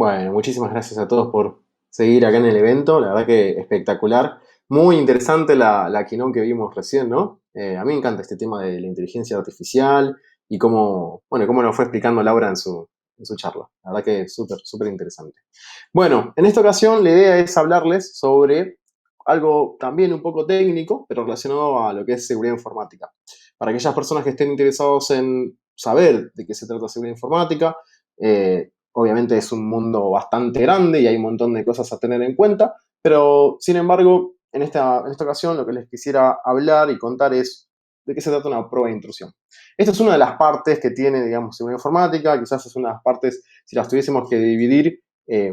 Bueno, muchísimas gracias a todos por seguir acá en el evento. La verdad que espectacular. Muy interesante la keynote que vimos recién, ¿no? A mí me encanta este tema de la inteligencia artificial y cómo nos fue explicando Laura en su charla. La verdad que es súper, súper interesante. Bueno, en esta ocasión la idea es hablarles sobre algo también un poco técnico, pero relacionado a lo que es seguridad informática. Para aquellas personas que estén interesados en saber de qué se trata seguridad informática, obviamente es un mundo bastante grande y hay un montón de cosas a tener en cuenta, pero sin embargo, en esta ocasión lo que les quisiera hablar y contar es de qué se trata una prueba de intrusión. Esta es una de las partes que tiene, digamos, seguridad informática, quizás es una de las partes, si las tuviésemos que dividir,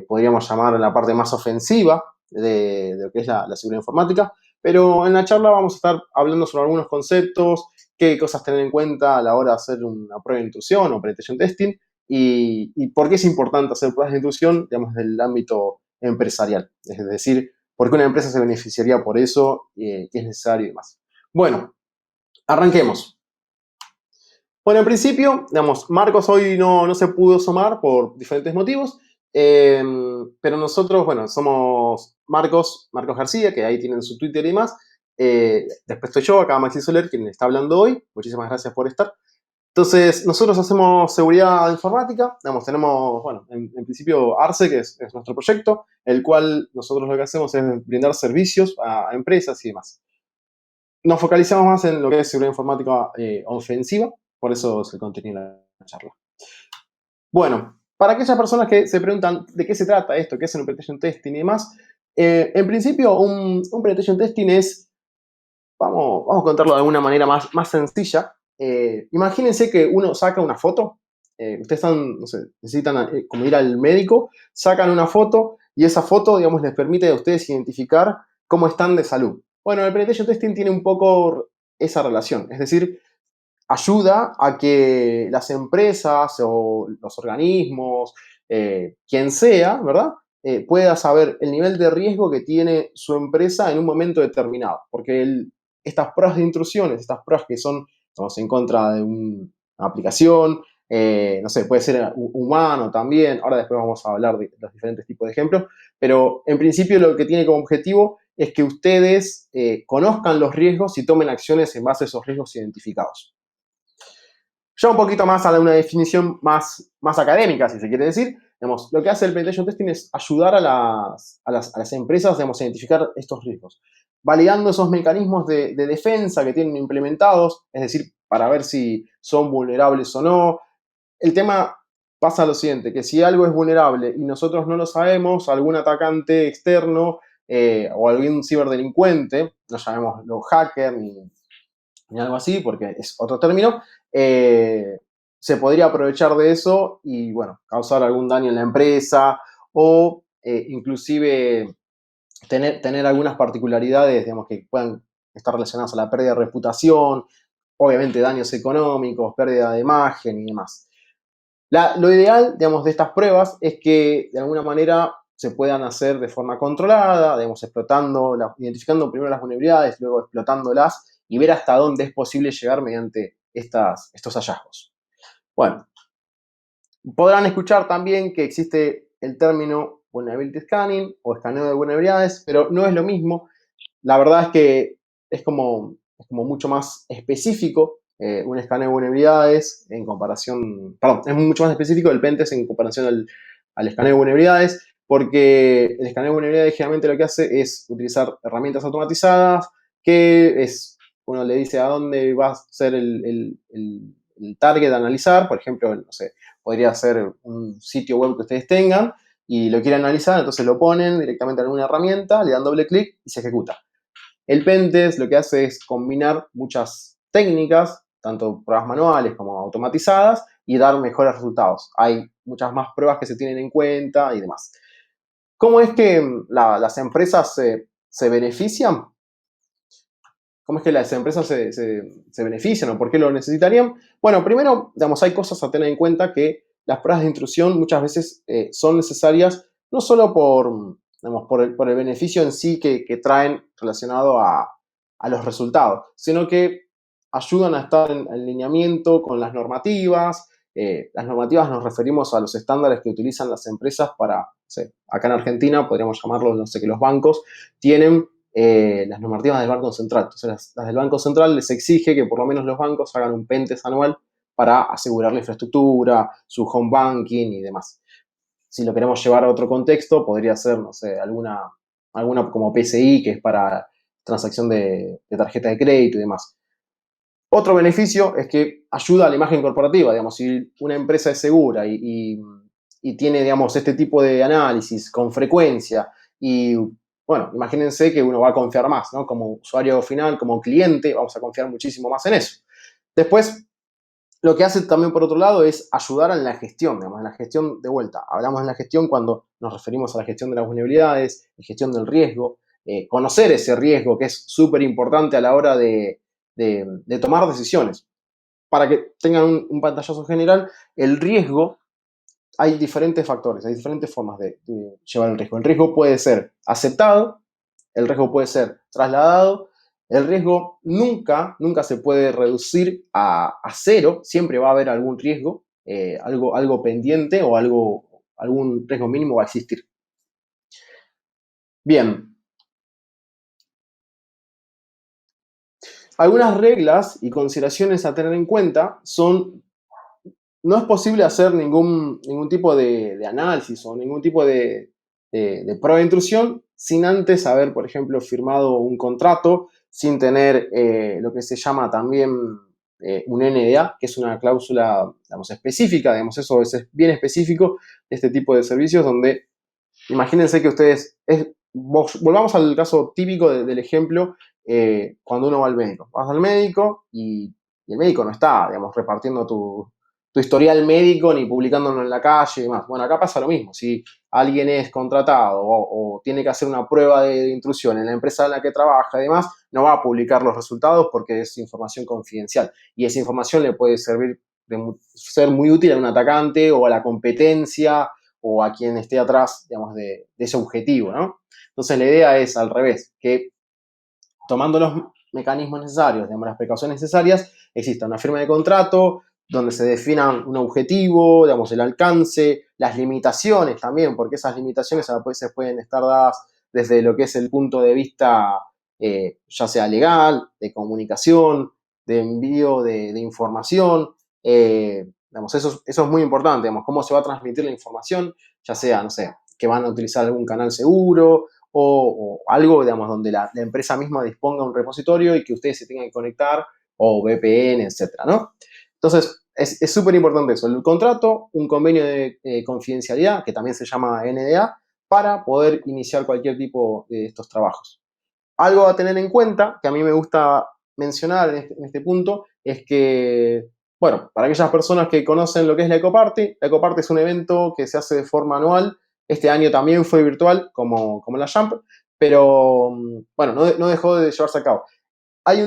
podríamos llamar la parte más ofensiva de lo que es la seguridad informática, pero en la charla vamos a estar hablando sobre algunos conceptos, qué cosas tener en cuenta a la hora de hacer una prueba de intrusión o penetration testing, y por qué es importante hacer pruebas de intrusión, digamos, desde el ámbito empresarial. Es decir, por qué una empresa se beneficiaría por eso, qué es necesario y demás. Bueno, arranquemos. Bueno, en principio, digamos, Marcos hoy no se pudo sumar por diferentes motivos, eh, pero nosotros, bueno, somos Marcos García, que ahí tienen su Twitter y demás. Después estoy yo, acá Maxi Soler, quien está hablando hoy. Muchísimas gracias por estar. Entonces, nosotros hacemos seguridad informática, digamos, tenemos, bueno, en principio Arce, que es nuestro proyecto, el cual nosotros lo que hacemos es brindar servicios a empresas y demás. Nos focalizamos más en lo que es seguridad informática ofensiva, por eso es el contenido de la charla. Bueno, para aquellas personas que se preguntan de qué se trata esto, qué es un penetration testing y demás, en principio un penetration testing es, vamos a contarlo de alguna manera más sencilla. Imagínense que uno saca una foto, ustedes están, no sé, necesitan como ir al médico, sacan una foto y esa foto, digamos, les permite a ustedes identificar cómo están de salud. Bueno, el penetration testing tiene un poco esa relación, es decir, ayuda a que las empresas o los organismos, quien sea, ¿verdad? Pueda saber el nivel de riesgo que tiene su empresa en un momento determinado. Porque estas pruebas de intrusiones, estas pruebas que son, estamos en contra de una aplicación, no sé, puede ser humano también, ahora después vamos a hablar de los diferentes tipos de ejemplos, pero en principio lo que tiene como objetivo es que ustedes conozcan los riesgos y tomen acciones en base a esos riesgos identificados. Ya un poquito más a una definición más académica, si se quiere decir, digamos, lo que hace el penetration testing es ayudar a las empresas, digamos, a identificar estos riesgos, validando esos mecanismos de defensa que tienen implementados, es decir, para ver si son vulnerables o no. El tema pasa lo siguiente, que si algo es vulnerable y nosotros no lo sabemos, algún atacante externo o algún ciberdelincuente, no llamémoslo hacker ni algo así, porque es otro término, se podría aprovechar de eso y, bueno, causar algún daño en la empresa o inclusive tener algunas particularidades, digamos, que puedan estar relacionadas a la pérdida de reputación, obviamente daños económicos, pérdida de imagen y demás. Lo ideal, digamos, de estas pruebas es que de alguna manera se puedan hacer de forma controlada, digamos, identificando primero las vulnerabilidades, luego explotándolas y ver hasta dónde es posible llegar mediante estos hallazgos. Bueno, podrán escuchar también que existe el término vulnerability scanning o escaneo de vulnerabilidades, pero no es lo mismo. La verdad es que es como mucho más específico un escaneo de vulnerabilidades en comparación, perdón, es mucho más específico el pentest en comparación al escaneo de vulnerabilidades, porque el escaneo de vulnerabilidades generalmente lo que hace es utilizar herramientas automatizadas, que es, uno le dice a dónde va a ser el target a analizar, por ejemplo, no sé, podría ser un sitio web que ustedes tengan y lo quieren analizar, entonces lo ponen directamente en alguna herramienta, le dan doble clic y se ejecuta. El pentest lo que hace es combinar muchas técnicas, tanto pruebas manuales como automatizadas, y dar mejores resultados. Hay muchas más pruebas que se tienen en cuenta y demás. ¿Cómo es que las empresas se benefician? ¿Cómo es que las empresas se benefician o por qué lo necesitarían? Bueno, primero, digamos, hay cosas a tener en cuenta que las pruebas de intrusión muchas veces son necesarias no solo digamos, por el beneficio en sí que traen relacionado a los resultados, sino que ayudan a estar en alineamiento con las normativas, Las normativas nos referimos a los estándares que utilizan las empresas para, no sé, acá en Argentina podríamos llamarlo, no sé, que los bancos tienen las normativas del Banco Central. Entonces, las del Banco Central les exige que por lo menos los bancos hagan un PENTES anual para asegurar la infraestructura, su home banking y demás. Si lo queremos llevar a otro contexto, podría ser, no sé, alguna como PCI, que es para transacción de tarjeta de crédito y demás. Otro beneficio es que ayuda a la imagen corporativa. Digamos, si una empresa es segura y tiene, digamos, este tipo de análisis con frecuencia y, bueno, imagínense que uno va a confiar más, ¿no? Como usuario final, como cliente, vamos a confiar muchísimo más en eso. Después, lo que hace también por otro lado es ayudar en la gestión, digamos, en la gestión de vuelta. Hablamos de la gestión cuando nos referimos a la gestión de las vulnerabilidades, la gestión del riesgo, conocer ese riesgo que es súper importante a la hora de tomar decisiones. Para que tengan un pantallazo general, el riesgo, hay diferentes factores, hay diferentes formas de llevar el riesgo. El riesgo puede ser aceptado, el riesgo puede ser trasladado, el riesgo nunca se puede reducir a cero, siempre va a haber algún riesgo, algo pendiente o algún riesgo mínimo va a existir. Bien. Algunas reglas y consideraciones a tener en cuenta son: no es posible hacer ningún tipo de análisis o ningún tipo de prueba de intrusión sin antes haber, por ejemplo, firmado un contrato, sin tener lo que se llama también un NDA, que es una cláusula, digamos, específica, digamos, eso es bien específico de este tipo de servicios, donde imagínense que ustedes, volvamos al caso típico del ejemplo, cuando uno va al médico. Vas al médico y el médico no está, digamos, repartiendo tu historial médico ni publicándolo en la calle y demás. Bueno, acá pasa lo mismo. Si alguien es contratado o tiene que hacer una prueba de intrusión en la empresa en la que trabaja y demás, no va a publicar los resultados porque es información confidencial. Y esa información le puede servir ser muy útil a un atacante o a la competencia o a quien esté atrás, digamos, de ese objetivo, ¿no? Entonces la idea es al revés, que tomando los mecanismos necesarios, digamos, las precauciones necesarias, exista una firma de contrato donde se defina un objetivo, digamos, el alcance, las limitaciones también, porque esas limitaciones a veces pueden estar dadas desde lo que es el punto de vista ya sea legal, de comunicación, de envío de información. Digamos, eso es muy importante, digamos, cómo se va a transmitir la información, ya sea, no sé, que van a utilizar algún canal seguro, o algo, digamos, donde la empresa misma disponga un repositorio y que ustedes se tengan que conectar, o VPN, etcétera, ¿no? Entonces, es súper importante eso, el contrato, un convenio de confidencialidad, que también se llama NDA, para poder iniciar cualquier tipo de estos trabajos. Algo a tener en cuenta, que a mí me gusta mencionar en este punto, es que, bueno, para aquellas personas que conocen lo que es la Ecoparty es un evento que se hace de forma anual. Este año también fue virtual, como la Jump, pero, bueno, no dejó de llevarse a cabo. Hay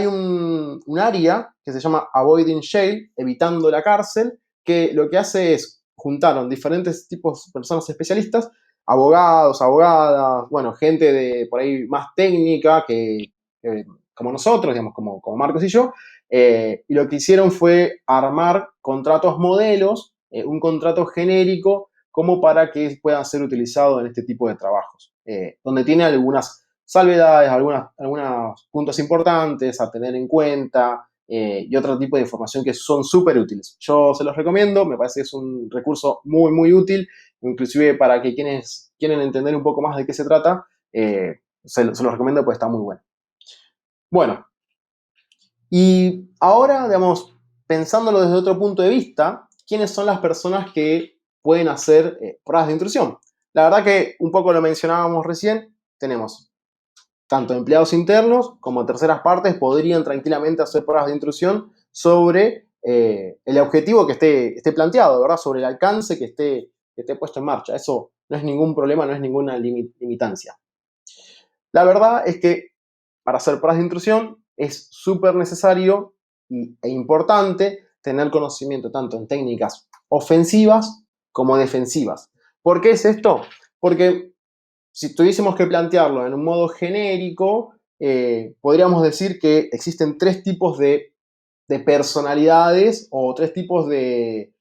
un área que se llama Avoiding Jail, evitando la cárcel, que lo que hace es juntaron diferentes tipos de personas especialistas, abogados, abogadas, bueno, gente de por ahí más técnica que como nosotros, digamos, como Marcos y yo, y lo que hicieron fue armar contratos modelos, un contrato genérico, como para que puedan ser utilizados en este tipo de trabajos, donde tiene algunas salvedades, algunos puntos importantes a tener en cuenta, y otro tipo de información que son súper útiles. Yo se los recomiendo, me parece que es un recurso muy, muy útil, inclusive para que quienes quieren entender un poco más de qué se trata, se los recomiendo, pues está muy bueno. Bueno, y ahora, digamos, pensándolo desde otro punto de vista, ¿quiénes son las personas que pueden hacer pruebas de intrusión? La verdad que un poco lo mencionábamos recién, tenemos tanto empleados internos como terceras partes podrían tranquilamente hacer pruebas de intrusión sobre el objetivo que esté planteado, ¿verdad? Sobre el alcance que esté puesto en marcha. Eso no es ningún problema, no es ninguna limitancia. La verdad es que para hacer pruebas de intrusión es súper necesario e importante tener conocimiento tanto en técnicas ofensivas como defensivas. ¿Por qué es esto? Porque si tuviésemos que plantearlo en un modo genérico, podríamos decir que existen tres tipos de de personalidades o 3 tipos de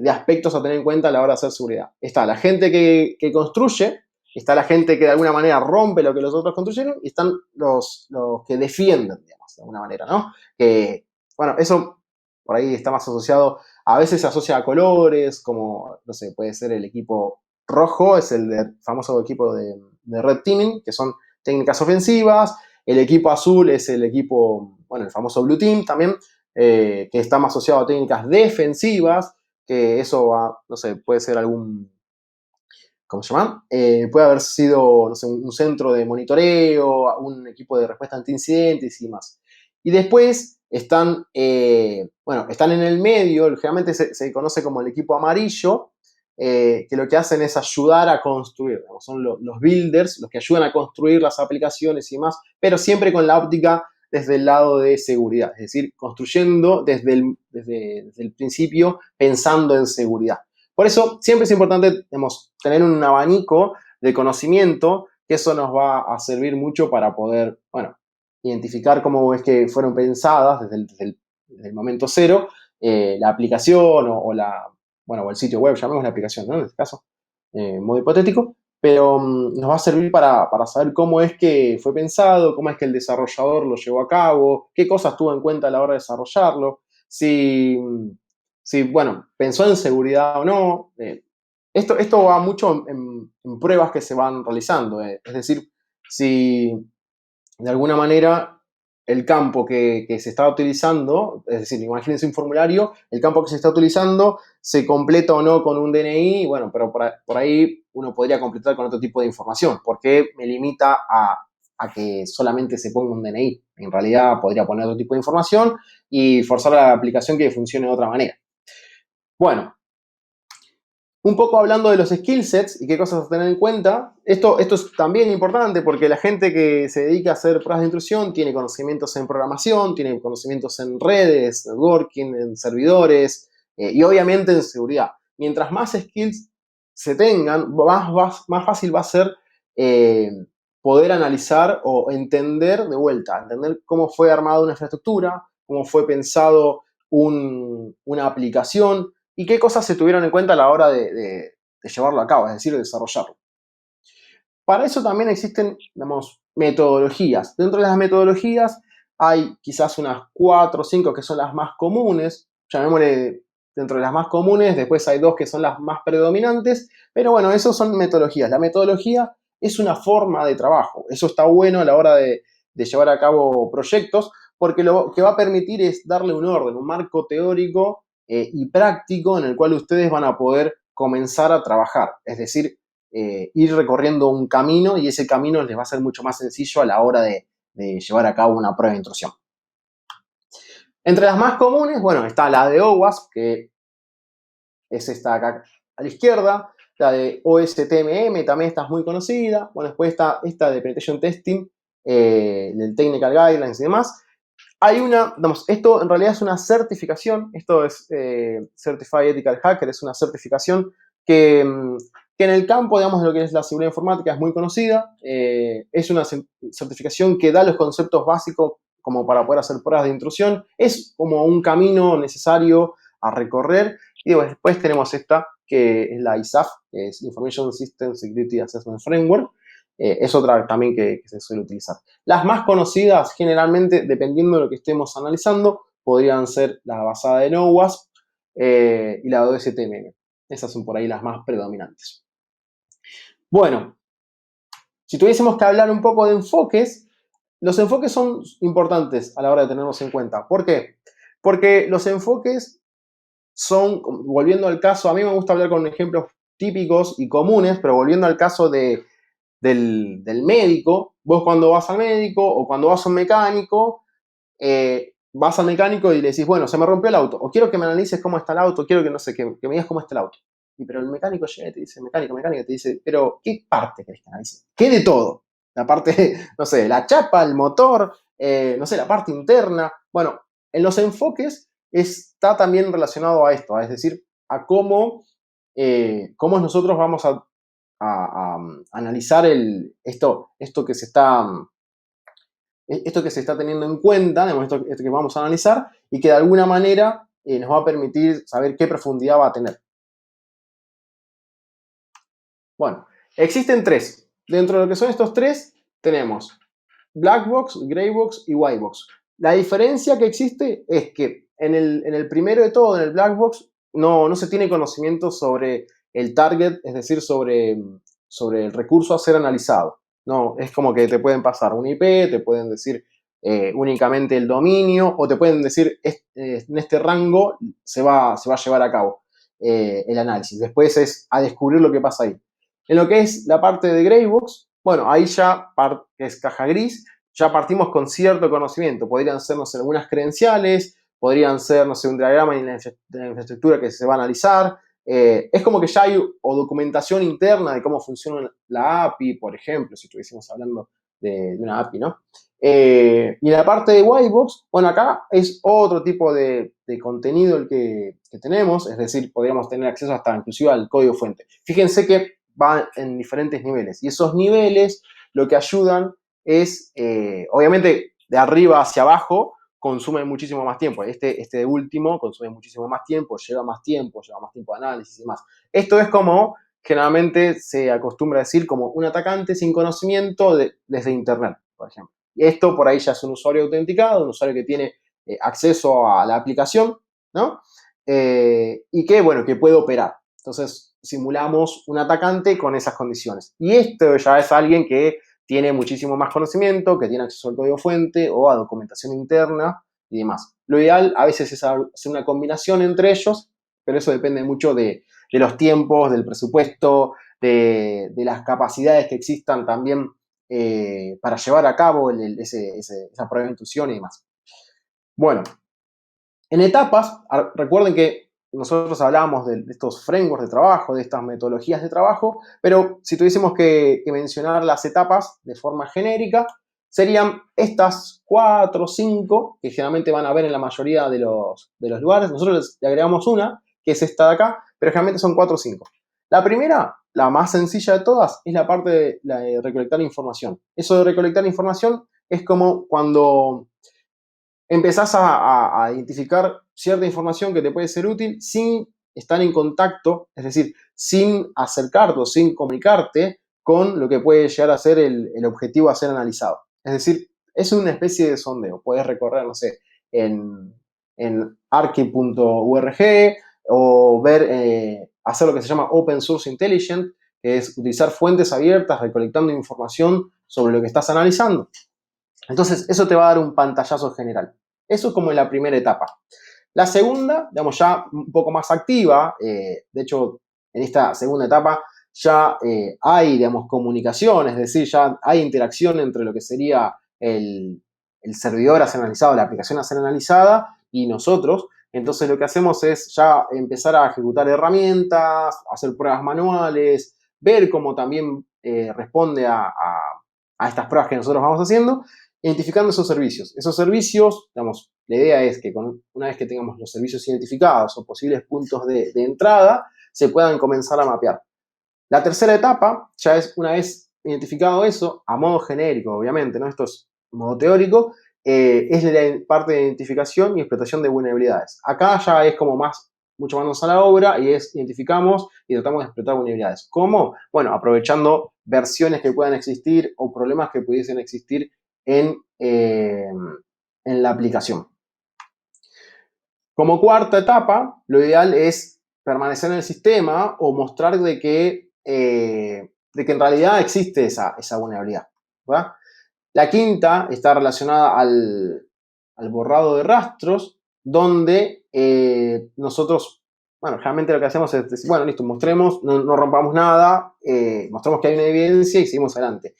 aspectos a tener en cuenta a la hora de hacer seguridad. Está la gente que construye, está la gente que de alguna manera rompe lo que los otros construyeron y están los que defienden, digamos, de alguna manera, ¿no? Que, bueno, eso por ahí está más asociado, a veces se asocia a colores, como, no sé, puede ser el equipo rojo, es el famoso equipo de Red Teaming, que son técnicas ofensivas. El equipo azul es el equipo, bueno, el famoso Blue Team también, que está más asociado a técnicas defensivas, que eso va, no sé, puede ser algún, ¿cómo se llama? Puede haber sido, no sé, un centro de monitoreo, un equipo de respuesta ante incidentes y demás. Y después están, bueno, están en el medio, generalmente se conoce como el equipo amarillo, que lo que hacen es ayudar a construir, digamos, son los builders, los que ayudan a construir las aplicaciones y demás, pero siempre con la óptica desde el lado de seguridad, es decir, construyendo desde el principio pensando en seguridad. Por eso siempre es importante, digamos, tener un abanico de conocimiento, que eso nos va a servir mucho para poder, bueno, identificar cómo es que fueron pensadas desde el momento cero la aplicación o el sitio web, llamemos la aplicación, ¿no? En este caso, modo hipotético, pero nos va a servir para saber cómo es que fue pensado, cómo es que el desarrollador lo llevó a cabo, qué cosas tuvo en cuenta a la hora de desarrollarlo, si bueno, pensó en seguridad o no. Esto va mucho en pruebas que se van realizando. Es decir, si de alguna manera el campo que se está utilizando, es decir, imagínense un formulario, el campo que se está utilizando se completa o no con un DNI, bueno, pero por ahí uno podría completar con otro tipo de información. ¿Por qué me limita a que solamente se ponga un DNI? En realidad podría poner otro tipo de información y forzar a la aplicación que funcione de otra manera. Bueno, un poco hablando de los skill sets y qué cosas a tener en cuenta, esto es también importante porque la gente que se dedica a hacer pruebas de intrusión tiene conocimientos en programación, tiene conocimientos en redes, networking, en servidores y obviamente en seguridad. Mientras más skills se tengan, más fácil va a ser eh, poder analizar o entender de vuelta, entender cómo fue armada una infraestructura, cómo fue pensado una aplicación, y qué cosas se tuvieron en cuenta a la hora de llevarlo a cabo, es decir, de desarrollarlo. Para eso también existen, digamos, metodologías. Dentro de las metodologías hay quizás unas 4 o 5 que son las más comunes, llamémosle dentro de las más comunes, después hay 2 que son las más predominantes, pero bueno, esos son metodologías. La metodología es una forma de trabajo, eso está bueno a la hora de llevar a cabo proyectos, porque lo que va a permitir es darle un orden, un marco teórico y práctico en el cual ustedes van a poder comenzar a trabajar. Es decir, ir recorriendo un camino y ese camino les va a ser mucho más sencillo a la hora de llevar a cabo una prueba de intrusión. Entre las más comunes, bueno, está la de OWASP, que es esta acá a la izquierda, la de OSTMM, también esta es muy conocida, bueno, después está esta de Penetration Testing, del Technical Guidelines y demás. Hay una, digamos, esto en realidad es una certificación, esto es Certified Ethical Hacker, es una certificación que, que en el campo, digamos, de lo que es la seguridad informática es muy conocida, es una certificación que da los conceptos básicos como para poder hacer pruebas de intrusión, es como un camino necesario a recorrer, y después tenemos esta, que es la ISAF, que es Information System Security Assessment Framework, es otra también que se suele utilizar. Las más conocidas, generalmente, dependiendo de lo que estemos analizando, podrían ser la basada en OWASP y la de OSTMM. Esas son por ahí las más predominantes. Bueno, si tuviésemos que hablar un poco de enfoques, los enfoques son importantes a la hora de tenerlos en cuenta. ¿Por qué? Porque los enfoques son, volviendo al caso, a mí me gusta hablar con ejemplos típicos y comunes, pero volviendo al caso del médico, vos cuando vas al médico o cuando vas a un mecánico, vas al mecánico y le decís, bueno, se me rompió el auto, o quiero que me analices cómo está el auto, quiero que, no sé, que me digas cómo está el auto. Pero el mecánico llega y te dice, mecánico, te dice, pero ¿qué parte querés que analice? ¿Qué de todo? La parte, no sé, la chapa, el motor, no sé, la parte interna. Bueno, en los enfoques está también relacionado a esto, es decir, a cómo nosotros vamos a analizar esto que se está esto que se está teniendo en cuenta, digamos, esto que vamos a analizar, y que de alguna manera nos va a permitir saber qué profundidad va a tener. Bueno, existen tres. Dentro de lo que son estos tres, tenemos Black Box, Gray Box y White Box. La diferencia que existe es que en el primero de todo, en el Black Box, no se tiene conocimiento sobre el target, es decir, sobre el recurso a ser analizado. No, es como que te pueden pasar un IP, te pueden decir únicamente el dominio, o te pueden decir en este rango se va a llevar a cabo el análisis. Después es a descubrir lo que pasa ahí. En lo que es la parte de Greybox, bueno, ahí ya, que es caja gris, ya partimos con cierto conocimiento. Podrían ser, no sé, algunas credenciales, podrían ser, no sé, un diagrama de la infraestructura que se va a analizar. Es como que ya hay o documentación interna de cómo funciona la API, por ejemplo, si estuviésemos hablando de una API, ¿no? Y en la parte de Whitebox, bueno, acá es otro tipo de contenido el que tenemos, es decir, podríamos tener acceso hasta inclusive al código fuente. Fíjense que va en diferentes niveles y esos niveles lo que ayudan es, obviamente, de arriba hacia abajo consume muchísimo más tiempo. Este último consume muchísimo más tiempo, lleva más tiempo de análisis y más. Esto es como generalmente se acostumbra a decir como un atacante sin conocimiento desde Internet, por ejemplo. Y esto por ahí ya es un usuario autenticado, un usuario que tiene acceso a la aplicación, ¿no? Y que, bueno, que puede operar. Entonces, simulamos un atacante con esas condiciones. Y esto ya es alguien que tiene muchísimo más conocimiento, que tiene acceso al código fuente o a documentación interna y demás. Lo ideal a veces es hacer una combinación entre ellos, pero eso depende mucho de los tiempos, del presupuesto, de las capacidades que existan también para llevar a cabo esa prueba de intuición y demás. Bueno, en etapas, recuerden que nosotros hablábamos de estos frameworks de trabajo, de estas metodologías de trabajo, pero si tuviésemos que mencionar las etapas de forma genérica, serían estas 4 o 5 que generalmente van a ver en la mayoría de los lugares. Nosotros le agregamos una, que es esta de acá, pero generalmente son 4 o 5. La primera, la más sencilla de todas, es la parte de recolectar información. Eso de recolectar información es como cuando empezás a identificar cierta información que te puede ser útil sin estar en contacto, es decir, sin acercarte o sin comunicarte con lo que puede llegar a ser el objetivo a ser analizado. Es decir, es una especie de sondeo. Puedes recorrer, no sé, en archive.org o ver, hacer lo que se llama Open Source Intelligence, que es utilizar fuentes abiertas recolectando información sobre lo que estás analizando. Entonces, eso te va a dar un pantallazo general. Eso es como en la primera etapa. La segunda, digamos, ya un poco más activa, de hecho, en esta segunda etapa ya hay, digamos, comunicación, es decir, ya hay interacción entre lo que sería el servidor a ser analizado, la aplicación a ser analizada y nosotros. Entonces, lo que hacemos es ya empezar a ejecutar herramientas, hacer pruebas manuales, ver cómo también responde a estas pruebas que nosotros vamos haciendo, identificando esos servicios. Esos servicios, digamos, la idea es que una vez que tengamos los servicios identificados o posibles puntos de entrada, se puedan comenzar a mapear. La tercera etapa ya es, una vez identificado eso, a modo genérico, obviamente, ¿no? Esto es modo teórico, es la parte de identificación y explotación de vulnerabilidades. Acá ya es como mucho más a la obra y identificamos y tratamos de explotar vulnerabilidades. ¿Cómo? Bueno, aprovechando versiones que puedan existir o problemas que pudiesen existir en la aplicación. Como cuarta etapa, lo ideal es permanecer en el sistema o mostrar de que en realidad existe esa vulnerabilidad, ¿verdad? La quinta está relacionada al borrado de rastros, donde nosotros, bueno, realmente lo que hacemos es decir, bueno, listo, mostremos, no rompamos nada, mostramos que hay una evidencia y seguimos adelante.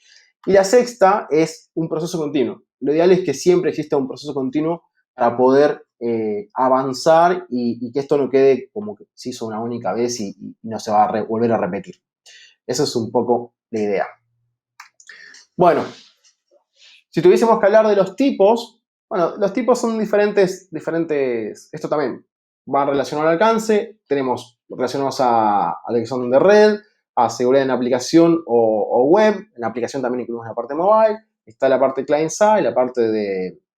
Y la sexta es un proceso continuo. Lo ideal es que siempre exista un proceso continuo para poder avanzar y que esto no quede como que se hizo una única vez y no se va a volver a repetir. Eso es un poco la idea. Bueno, si tuviésemos que hablar de los tipos, bueno, los tipos son diferentes, esto también va relacionado al alcance, tenemos relacionados a la dirección de red, a seguridad en aplicación o web, en la aplicación también incluimos la parte mobile, está la parte client-side, la parte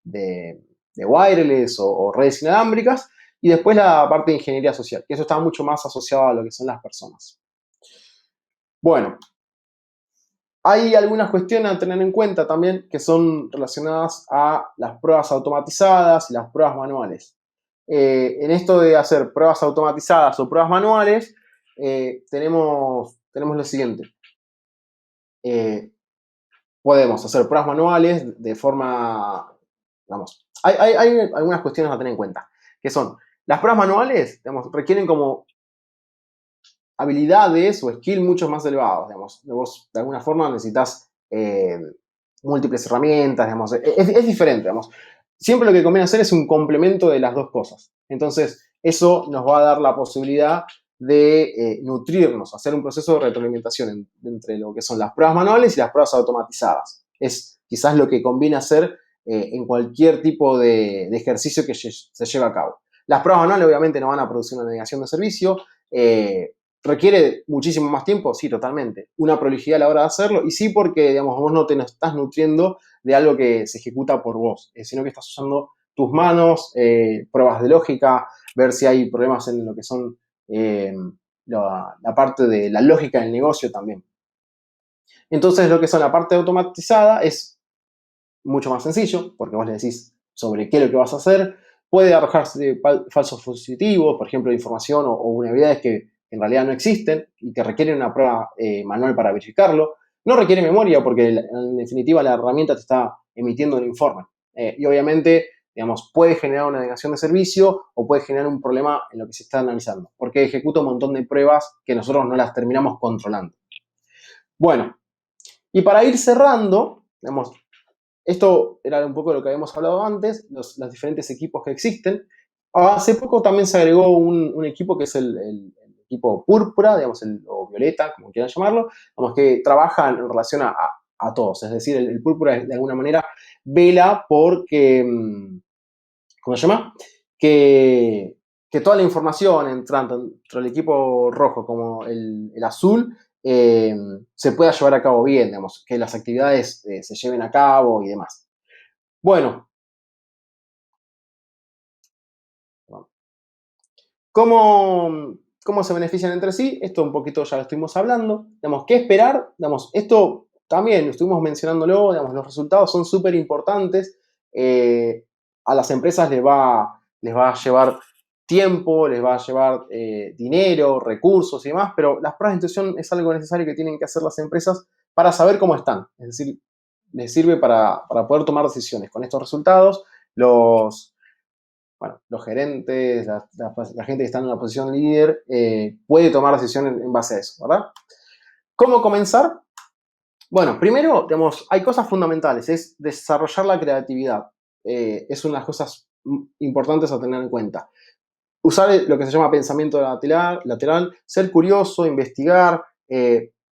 de wireless o redes inalámbricas, y después la parte de ingeniería social, que eso está mucho más asociado a lo que son las personas. Bueno, hay algunas cuestiones a tener en cuenta también que son relacionadas a las pruebas automatizadas y las pruebas manuales. En esto de hacer pruebas automatizadas o pruebas manuales, tenemos lo siguiente. Podemos hacer pruebas manuales de forma, digamos, hay algunas cuestiones a tener en cuenta, que son, las pruebas manuales, digamos, requieren como habilidades o skills mucho más elevados, digamos. Vos, de alguna forma, necesitas múltiples herramientas, digamos. Es diferente, digamos. Siempre lo que conviene hacer es un complemento de las dos cosas. Entonces, eso nos va a dar la posibilidad de nutrirnos, hacer un proceso de retroalimentación entre lo que son las pruebas manuales y las pruebas automatizadas. Es quizás lo que conviene hacer en cualquier tipo de ejercicio que se lleve a cabo. Las pruebas manuales obviamente no van a producir una negación de servicio, ¿requiere muchísimo más tiempo? Sí, totalmente. Una prolijidad a la hora de hacerlo, y sí porque, digamos, vos no te estás nutriendo de algo que se ejecuta por vos, sino que estás usando tus manos, pruebas de lógica, ver si hay problemas en lo que son la parte de la lógica del negocio también. Entonces, lo que son la parte automatizada es mucho más sencillo, porque vos le decís sobre qué es lo que vas a hacer, puede arrojarse falsos positivos, por ejemplo, información o vulnerabilidades que en realidad no existen y que requieren una prueba manual para verificarlo. No requiere memoria porque en definitiva la herramienta te está emitiendo un informe. Y obviamente, digamos, puede generar una negación de servicio o puede generar un problema en lo que se está analizando, porque ejecuta un montón de pruebas que nosotros no las terminamos controlando. Bueno, y para ir cerrando, digamos, esto era un poco de lo que habíamos hablado antes, los diferentes equipos que existen. Hace poco también se agregó un equipo que es el equipo púrpura, digamos, o violeta, como quieran llamarlo, digamos, que trabaja en relación a todos. Es decir, el púrpura de alguna manera vela porque, ¿cómo se llama? Que toda la información tanto el equipo rojo como el azul se pueda llevar a cabo bien, digamos, que las actividades se lleven a cabo y demás. Bueno, ¿cómo se benefician entre sí? Esto un poquito ya lo estuvimos hablando. Digamos, ¿qué esperar? Digamos, esto también lo estuvimos mencionándolo, digamos, los resultados son súper importantes. A las empresas les va a llevar tiempo, les va a llevar dinero, recursos y demás, pero las pruebas de intuición es algo necesario que tienen que hacer las empresas para saber cómo están. Es decir, les sirve para poder tomar decisiones. Con estos resultados, los gerentes, la gente que está en una posición líder, puede tomar decisiones en base a eso, ¿verdad? ¿Cómo comenzar? Bueno, primero, digamos, hay cosas fundamentales, es desarrollar la creatividad. Es una de las cosas importantes a tener en cuenta. Usar lo que se llama pensamiento lateral, ser curioso, investigar,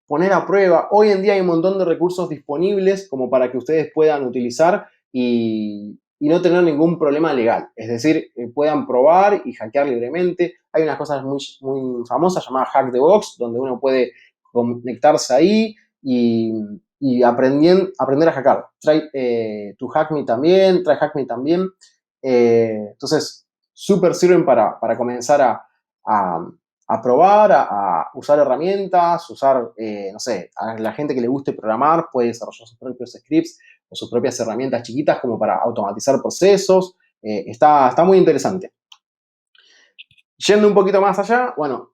poner a prueba. Hoy en día hay un montón de recursos disponibles como para que ustedes puedan utilizar y no tener ningún problema legal. Es decir, puedan probar y hackear libremente. Hay unas cosas muy, muy famosas llamadas Hack the Box, donde uno puede conectarse ahí y aprender a hackear. Try to Hack Me también, Try Hack Me también. Entonces, súper sirven para comenzar a probar, a usar herramientas, no sé, a la gente que le guste programar puede desarrollar sus propios scripts o sus propias herramientas chiquitas como para automatizar procesos. Está muy interesante. Yendo un poquito más allá, bueno,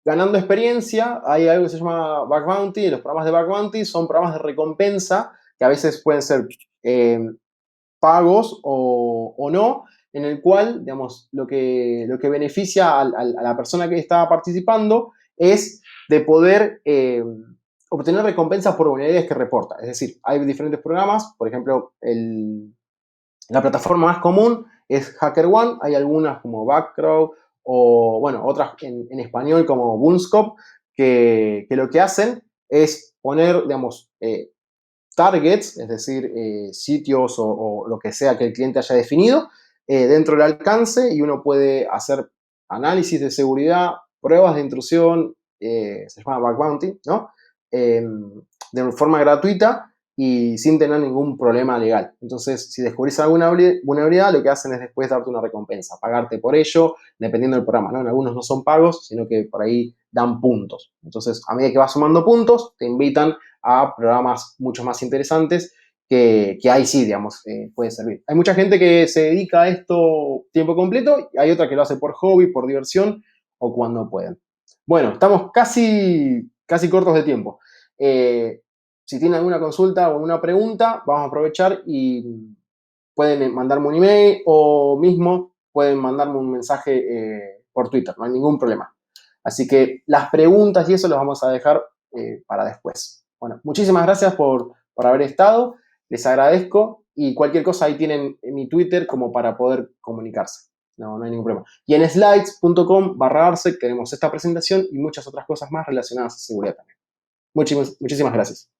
ganando experiencia, hay algo que se llama Bug Bounty. Los programas de Bug Bounty son programas de recompensa que a veces pueden ser pagos o no, en el cual, digamos, lo que beneficia a la persona que está participando es de poder obtener recompensas por unidades que reporta. Es decir, hay diferentes programas, por ejemplo, la plataforma más común es HackerOne, hay algunas como Backcrow o, bueno, otras en español como Boonscope, que lo que hacen es poner, digamos, targets, es decir, sitios o lo que sea que el cliente haya definido, dentro del alcance, y uno puede hacer análisis de seguridad, pruebas de intrusión, se llama bug bounty, ¿no? De forma gratuita, y sin tener ningún problema legal. Entonces, si descubrís alguna vulnerabilidad, lo que hacen es después darte una recompensa, pagarte por ello, dependiendo del programa, ¿no? En algunos no son pagos, sino que por ahí dan puntos. Entonces, a medida que vas sumando puntos, te invitan a programas mucho más interesantes que ahí sí, digamos, puede servir. Hay mucha gente que se dedica a esto tiempo completo, y hay otra que lo hace por hobby, por diversión o cuando pueden. Bueno, estamos casi cortos de tiempo. Si tienen alguna consulta o alguna pregunta, vamos a aprovechar y pueden mandarme un email o mismo pueden mandarme un mensaje por Twitter, no hay ningún problema. Así que las preguntas y eso los vamos a dejar para después. Bueno, muchísimas gracias por haber estado, les agradezco y cualquier cosa ahí tienen en mi Twitter como para poder comunicarse. No hay ningún problema. Y en slides.com/arce tenemos esta presentación y muchas otras cosas más relacionadas a seguridad también. Muchísimas gracias.